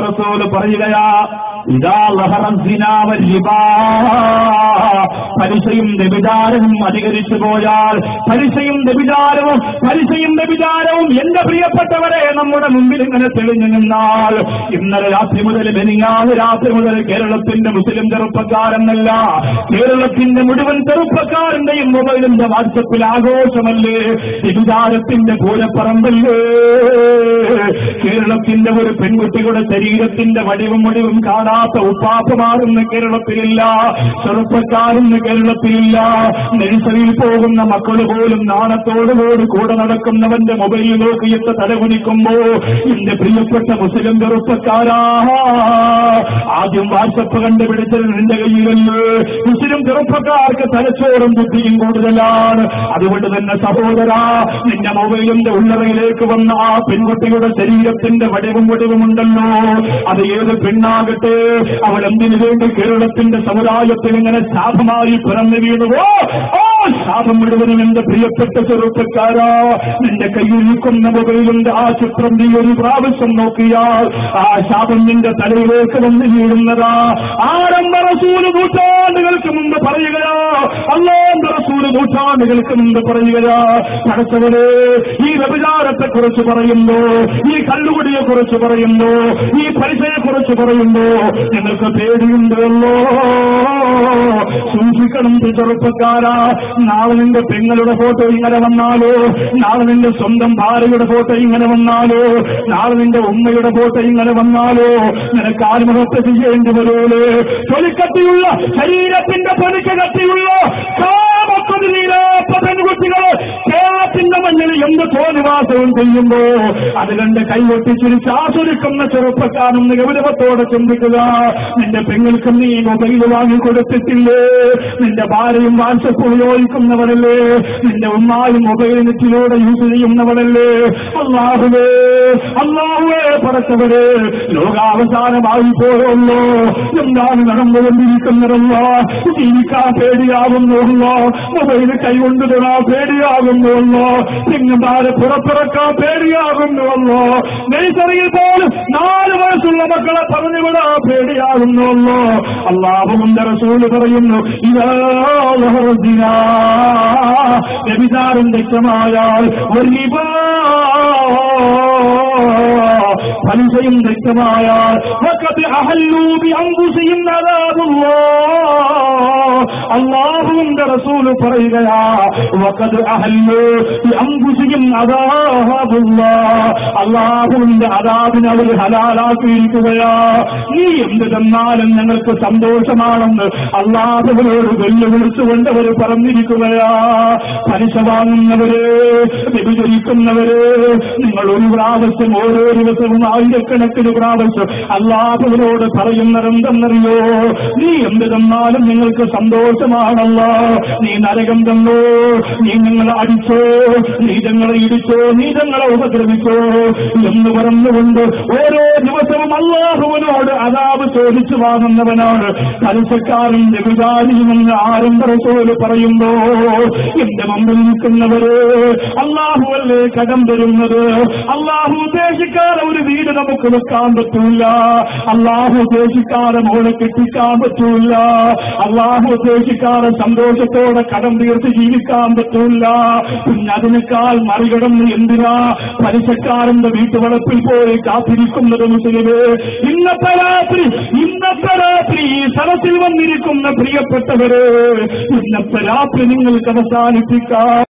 റസൂല് പറയുകയാ, ഇദാ ലഹറ സിനാ വൽരിബാ, പലിശയും വ്യഭിചാരവും അധികരിച്ചു പോയാൽ, പലിശയും വ്യഭിചാരവും എന്റെ പ്രിയപ്പെട്ടവരെ നമ്മുടെ മുമ്പിൽ ഇങ്ങനെ തെളിഞ്ഞു നിന്നാൽ, ഇന്നലെ രാത്രി മുതൽ മെനിങ്ങാന്ന് രാത്രി മുതൽ കേരളത്തിന്റെ മുസ്ലിം ചെറുപ്പക്കാരെന്നല്ല, കേരളത്തിന്റെ മുഴുവൻ ചെറുപ്പക്കാരന്റെയും മൊബൈലിന്റെ വാട്സപ്പിൽ ആഘോഷമല്ലേ, വ്യഭിചാരത്തിന്റെ പൂരപ്പറമ്പല്ലേ. കേരളത്തിന്റെ ഒരു പെൺകുട്ടികളുടെ ശരീരത്തിന്റെ വടിവും കാണാത്ത ഉപ്പാപ്പമാരെന്ന് കേരളത്തിലില്ല, ചെറുപ്പക്കാരെന്ന് കേരളത്തിലില്ല. നഴ്സറിയിൽ പോകുന്ന മക്കൾ പോലും നാണത്തോടുകൂടി കൂടെ നടക്കുന്നവന്റെ മൊബൈൽ നോക്കിയിട്ട് തലകുനിക്കുമ്പോ, എന്റെ പ്രിയപ്പെട്ട മുസ്ലിം ചെറുപ്പക്കാരാ, ആദ്യം വാട്സപ്പ് കണ്ടുപിടിച്ചത് നിന്റെ കയ്യിലല്ലേ. മുസ്ലിം ചെറുപ്പക്കാർക്ക് തലച്ചോറും ബുദ്ധിയും കൂടുതലാണ്. അതുകൊണ്ട് തന്നെ സഹോദരാ, നിന്റെ മൊബൈലിന്റെ ഉള്ളറയിലേക്ക് വന്ന ആ പെൺകുട്ടിയുടെ ശരീരത്തിന്റെ വടിവുമുണ്ടല്ലോ, അത് ഏത് പെണ്ണാകട്ടെ, അവൾ എന്തിനു വേണ്ടി കേരളത്തിന്റെ സമുദായത്തിൽ ഇങ്ങനെ ശാപമായി പിറന്നു വീണുവോ, ആ ശാപം മുഴുവനും എന്റെ പ്രിയപ്പെട്ട ചെറുപ്പക്കാരാ, നിന്റെ കയ്യിൽ നിൽക്കുന്ന മൊബൈലിന്റെ ആ ചിത്രം നീ ഒരു പ്രാവശ്യം നോക്കിയാൽ ആ ശാപം നിന്റെ തലയിലേക്ക് വന്ന് വീഴുന്നതാ. ആരംഭ റസൂല് നൂറ്റാണ്ടുകൾക്ക് മുമ്പ് പറയുകയാ, അല്ലാഹുവിന്റെ റസൂല് നൂറ്റാണ്ടുകൾക്ക് മുമ്പ് പറയുകയാ, പടച്ചവനെ, ഈ വ്യഭിചാരത്തെ കുറിച്ച് പറയുമ്പോ, ഈ കല്ലുകുടിയെ കുറിച്ച് പറയുമ്പോ, ഈ പലിശയെ കുറിച്ച് പറയുമ്പോ നിങ്ങൾക്ക് പേടിയുണ്ടല്ലോ. സൂക്ഷിക്കണം ചെറുപ്പക്കാരാ. നാളെ നിന്റെ പെങ്ങളുടെ ഫോട്ടോ ഇങ്ങനെ വന്നാലോ, നാളെ നിന്റെ സ്വന്തം ഭാര്യയുടെ ഫോട്ടോ ഇങ്ങനെ വന്നാലോ, നാളെ നിന്റെ ഉമ്മയുടെ ഫോട്ടോ ഇങ്ങനെ വന്നാലോ, നിനക്ക് ആത്മഹത്യ ചെയ്യേണ്ടി വരൂലേ. തൊലിക്കത്തിയുള്ള ശരീരത്തിന്റെ തൊലിക്ക് കത്തിയുള്ള പെൺകുട്ടികൾ കേരളത്തിന്റെ മണ്ണിൽ എന്ത് തോന്നിവാസവും ചെയ്യുമ്പോ അത് കണ്ട് കൈകൊട്ടിച്ചിരിച്ച് ആസ്വദിക്കുന്ന ചെറുപ്പക്കാരെന്ന് ഗൗരവത്തോടെ ചിന്തിക്കുക. നിന്റെ പെങ്ങൾക്കും നീ മൊബൈൽ വാങ്ങിക്കൊടുത്തിട്ടില്ലേ? നിന്റെ ഭാര്യയും വാട്സപ്പ് ഉപയോഗിക്കുന്നവരല്ലേ? നിന്റെ ഉമ്മായും മൊബൈൽ നെറ്റിലൂടെ യൂസ് ചെയ്യുന്നവരല്ലേ? അല്ലാഹുവേ പടച്ചവരെ, ലോകാവസാനമായി പോയല്ലോ, എന്താണ് നടന്നുകൊണ്ടിരിക്കുന്നതല്ലോ? ജീവിക്കാൻ പേടിയാകുന്നുള്ളോ? മൊബൈൽ കൈകൊണ്ട് തൊടാൻ പേടിയാകുന്നുവല്ലോ? പെങ്ങന്മാരെ പുറത്തിറക്കാൻ പേടിയാകുന്നുവല്ലോ? നഴ്സറിയിൽ പോലും 4 വയസ്സുള്ള മക്കളെ പറഞ്ഞുവിടാൻ പേടിയാകുന്നുവല്ലോ? അല്ലാഹുവിന്റെ റസൂല് പറയുന്നു, വ്യഭിചാരം വ്യക്തമായാൽ പലിശയും വ്യക്തമായാൽ അല്ലാഹുവിന്റെ റസൂല് പറയുകയാ, അല്ലാഹുവിന്റെ അദാബിനെ അവർ ഹലാലാക്കിയിരിക്കുകയാ. നീ എന്ത് തന്നാലും ഞങ്ങൾക്ക് സന്തോഷമാണെന്ന് അല്ലാഹുവിനോട് വെല്ലുവിളിച്ചുകൊണ്ട് അവർ പറഞ്ഞിരിക്കുകയാ. പലിശ വാങ്ങുന്നവരെ, വ്യഭിചരിക്കുന്നവരെ, നിങ്ങൾ ഒരു പ്രാവശ്യം ഓരോ ദിവസവും ആയിരക്കണക്കിന് പ്രാവശ്യം അല്ലാഹുവിനോട് പറയുന്നതെന്തെന്നറിയോ? നീ എന്ത് തന്നാലും നിങ്ങൾക്ക് സന്തോഷമാണല്ലോ. നീ നരകം തന്നോ, നീ ഞങ്ങളെ അടിച്ചോ, നീ ഞങ്ങളെ ഇടിച്ചോ, നീ ഞങ്ങളെ ഉപദ്രവിച്ചോ എന്ന് പറഞ്ഞുകൊണ്ട് ഓരോ ദിവസവും അല്ലാഹുവിനോട് അദാബ് ചോദിച്ചു വാങ്ങുന്നവനാണ് പലിശക്കാരൻ വ്യഭിചാരിയുമെന്ന് ആരംഭ റസൂല് പറയുമ്പോ, എന്റെ മുമ്പിൽ നിൽക്കുന്നവര്, അല്ലാഹുവല്ലേ കടം തരുന്നത്? അല്ലാഹു ഉദ്ദേശിക്കാതെ ഒരു വീട് നമുക്ക് വെക്കാൻ പറ്റൂല. അല്ലാഹു ഉദ്ദേശിക്കാതെ മോളെ കെട്ടിക്കാൻ പറ്റൂല. അല്ലാഹു ഉദ്ദേശിക്കാതെ സന്തോഷത്തോടെ കടം തീർത്ത് ജീവിക്കാൻ പറ്റൂല. പിന്നെ അതിനേക്കാൾ മറികടന്ന് എന്തിനാ പലിശക്കാരന്റെ വീട്ടുവളപ്പിൽ പോയി കാത്തിരിക്കുന്നത്? മുസ്ലിമേ, ഇന്നത്തെ രാത്രി ഈ സ്ഥലത്തിൽ വന്നിരിക്കുന്ന പ്രിയപ്പെട്ടവര്, ഇന്നത്തെ രാത്രി നിങ്ങൾക്ക് അവസാനിപ്പിക്കാം.